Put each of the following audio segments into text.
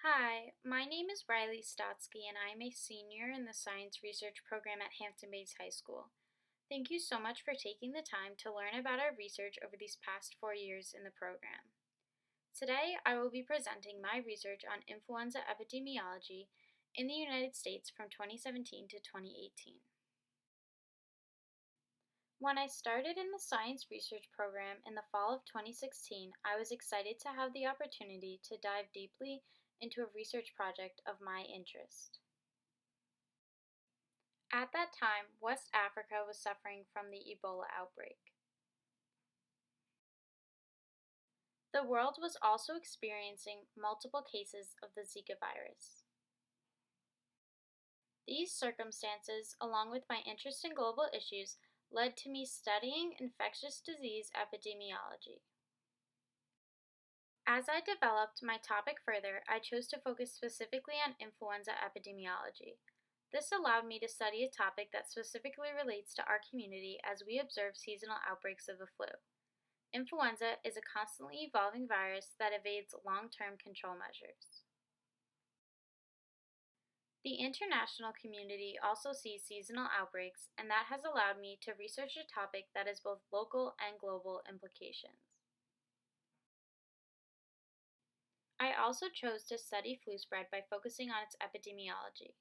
Hi, my name is Riley Stotzky, and I am a senior in the Science Research Program at Hampton Bays High School. Thank you so much for taking the time to learn about our research over these past 4 years in the program. Today, I will be presenting my research on influenza epidemiology in the United States from 2017 to 2018. When I started in the Science Research Program in the fall of 2016, I was excited to have the opportunity to dive deeply into a research project of my interest. At that time, West Africa was suffering from the Ebola outbreak. The world was also experiencing multiple cases of the Zika virus. These circumstances, along with my interest in global issues, led to me studying infectious disease epidemiology. As I developed my topic further, I chose to focus specifically on influenza epidemiology. This allowed me to study a topic that specifically relates to our community as we observe seasonal outbreaks of the flu. Influenza is a constantly evolving virus that evades long-term control measures. The international community also sees seasonal outbreaks, and that has allowed me to research a topic that has both local and global implications. I also chose to study flu spread by focusing on its epidemiology.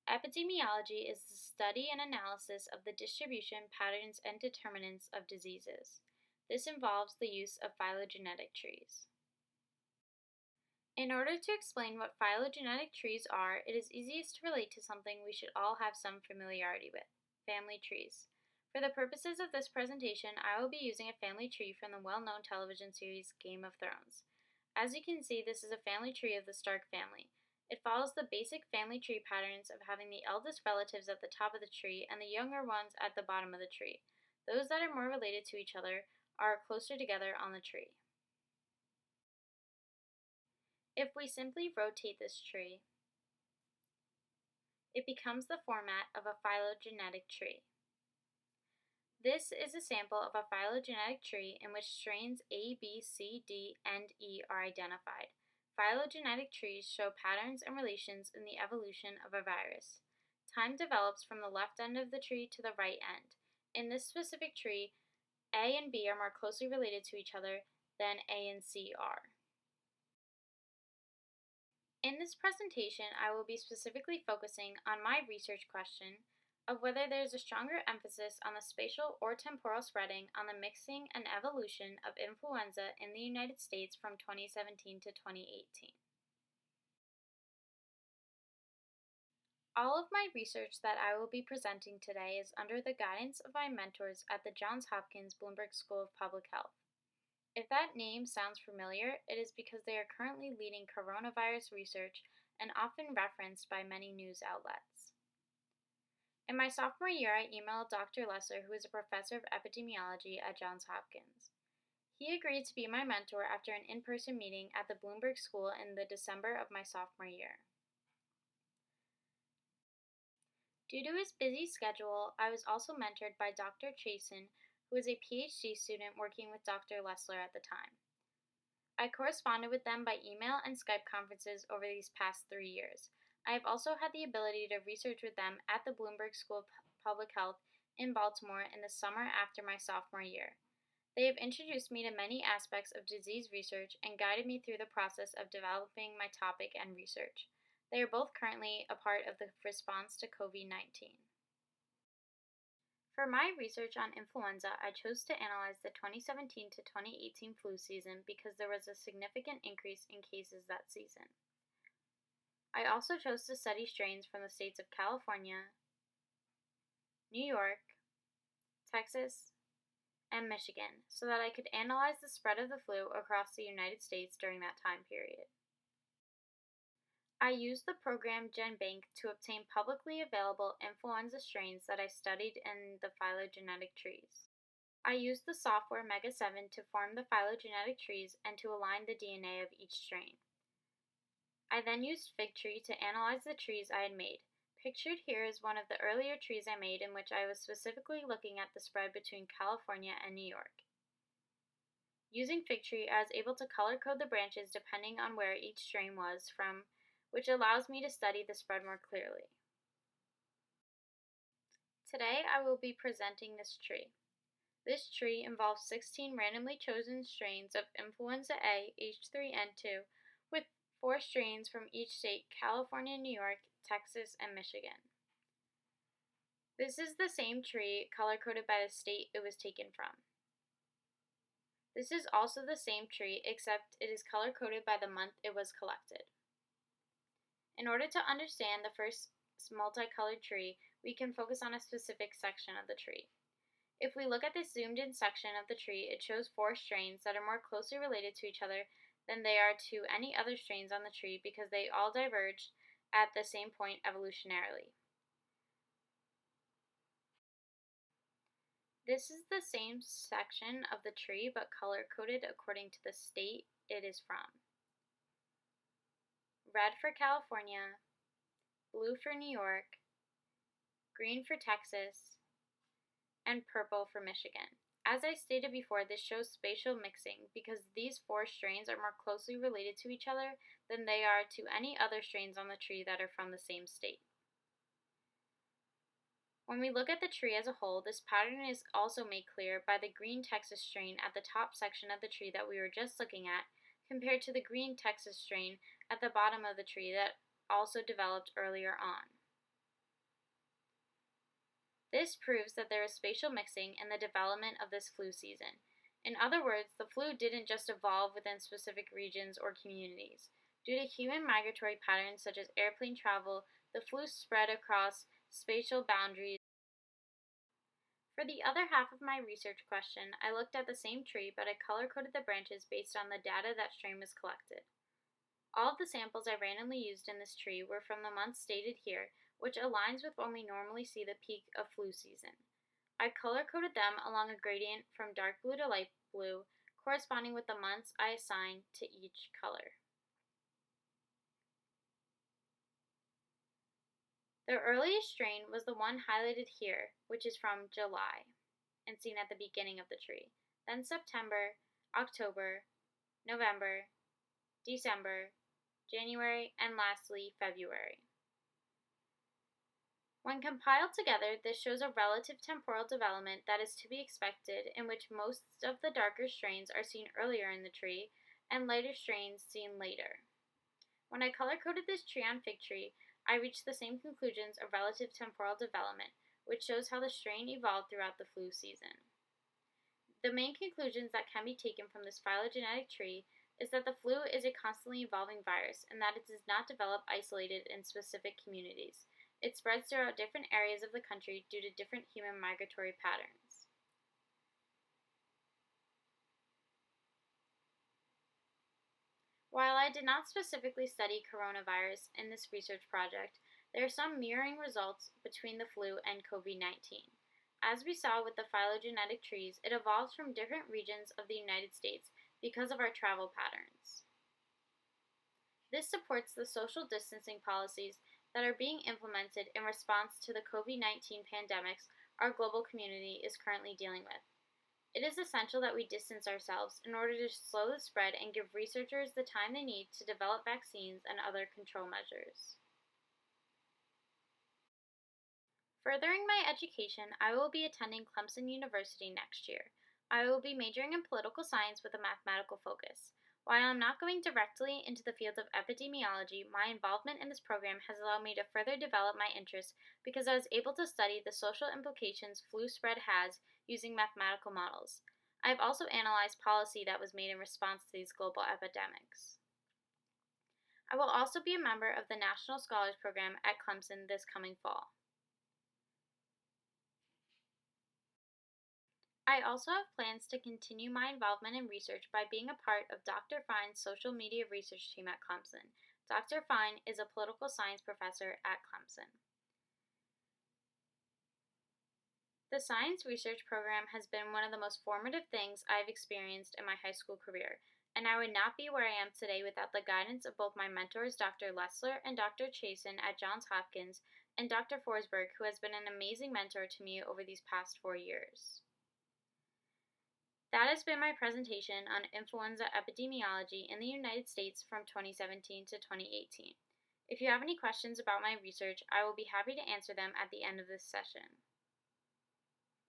Epidemiology is the study and analysis of the distribution, patterns, and determinants of diseases. This involves the use of phylogenetic trees. In order to explain what phylogenetic trees are, it is easiest to relate to something we should all have some familiarity with: family trees. For the purposes of this presentation, I will be using a family tree from the well-known television series Game of Thrones. As you can see, this is a family tree of the Stark family. It follows the basic family tree patterns of having the eldest relatives at the top of the tree and the younger ones at the bottom of the tree. Those that are more related to each other are closer together on the tree. If we simply rotate this tree, it becomes the format of a phylogenetic tree. This is a sample of a phylogenetic tree in which strains A, B, C, D, and E are identified. Phylogenetic trees show patterns and relations in the evolution of a virus. Time develops from the left end of the tree to the right end. In this specific tree, A and B are more closely related to each other than A and C are. In this presentation, I will be specifically focusing on my research question of whether there is a stronger emphasis on the spatial or temporal spreading on the mixing and evolution of influenza in the United States from 2017 to 2018. All of my research that I will be presenting today is under the guidance of my mentors at the Johns Hopkins Bloomberg School of Public Health. If that name sounds familiar, it is because they are currently leading coronavirus research and often referenced by many news outlets. In my sophomore year, I emailed Dr. Lesser, who is a professor of epidemiology at Johns Hopkins. He agreed to be my mentor after an in-person meeting at the Bloomberg School in the December of my sophomore year. Due to his busy schedule, I was also mentored by Dr. Chasen, who is a PhD student working with Dr. Lessler at the time. I corresponded with them by email and Skype conferences over these past 3 years. I have also had the ability to research with them at the Bloomberg School of Public Health in Baltimore in the summer after my sophomore year. They have introduced me to many aspects of disease research and guided me through the process of developing my topic and research. They are both currently a part of the response to COVID-19. For my research on influenza, I chose to analyze the 2017 to 2018 flu season because there was a significant increase in cases that season. I also chose to study strains from the states of California, New York, Texas, and Michigan so that I could analyze the spread of the flu across the United States during that time period. I used the program GenBank to obtain publicly available influenza strains that I studied in the phylogenetic trees. I used the software Mega7 to form the phylogenetic trees and to align the DNA of each strain. I then used Figtree to analyze the trees I had made. Pictured here is one of the earlier trees I made in which I was specifically looking at the spread between California and New York. Using Fig Tree, I was able to color code the branches depending on where each strain was from, which allows me to study the spread more clearly. Today I will be presenting this tree. This tree involves 16 randomly chosen strains of influenza A H3N2 with 4 strains from each state: California, New York, Texas, and Michigan. This is the same tree color-coded by the state it was taken from. This is also the same tree, except it is color-coded by the month it was collected. In order to understand the first multicolored tree, we can focus on a specific section of the tree. If we look at this zoomed-in section of the tree, it shows 4 strains that are more closely related to each other than they are to any other strains on the tree because they all diverged at the same point evolutionarily. This is the same section of the tree but color-coded according to the state it is from. Red for California, blue for New York, green for Texas, and purple for Michigan. As I stated before, this shows spatial mixing because these 4 strains are more closely related to each other than they are to any other strains on the tree that are from the same state. When we look at the tree as a whole, this pattern is also made clear by the green Texas strain at the top section of the tree that we were just looking at, compared to the green Texas strain at the bottom of the tree that also developed earlier on. This proves that there is spatial mixing in the development of this flu season. In other words, the flu didn't just evolve within specific regions or communities. Due to human migratory patterns such as airplane travel, the flu spread across spatial boundaries. For the other half of my research question, I looked at the same tree, but I color-coded the branches based on the data that strain was collected. All of the samples I randomly used in this tree were from the months stated here, which aligns with when we normally see the peak of flu season. I color-coded them along a gradient from dark blue to light blue, corresponding with the months I assigned to each color. The earliest strain was the one highlighted here, which is from July, and seen at the beginning of the tree, then September, October, November, December, January, and lastly, February. When compiled together, this shows a relative temporal development that is to be expected, in which most of the darker strains are seen earlier in the tree, and lighter strains seen later. When I color-coded this tree on Fig Tree, I reached the same conclusions of relative temporal development, which shows how the strain evolved throughout the flu season. The main conclusions that can be taken from this phylogenetic tree is that the flu is a constantly evolving virus and that it does not develop isolated in specific communities. It spreads throughout different areas of the country due to different human migratory patterns. While I did not specifically study coronavirus in this research project, there are some mirroring results between the flu and COVID-19. As we saw with the phylogenetic trees, it evolves from different regions of the United States because of our travel patterns. This supports the social distancing policies that are being implemented in response to the COVID-19 pandemics our global community is currently dealing with. It is essential that we distance ourselves in order to slow the spread and give researchers the time they need to develop vaccines and other control measures. Furthering my education, I will be attending Clemson University next year. I will be majoring in political science with a mathematical focus. While I'm not going directly into the field of epidemiology, my involvement in this program has allowed me to further develop my interest because I was able to study the social implications flu spread has using mathematical models. I have also analyzed policy that was made in response to these global epidemics. I will also be a member of the National Scholars Program at Clemson this coming fall. I also have plans to continue my involvement in research by being a part of Dr. Fine's social media research team at Clemson. Dr. Fine is a political science professor at Clemson. The science research program has been one of the most formative things I've experienced in my high school career, and I would not be where I am today without the guidance of both my mentors, Dr. Lessler and Dr. Chasen at Johns Hopkins, and Dr. Forsberg, who has been an amazing mentor to me over these past 4 years. That has been my presentation on influenza epidemiology in the United States from 2017 to 2018. If you have any questions about my research, I will be happy to answer them at the end of this session.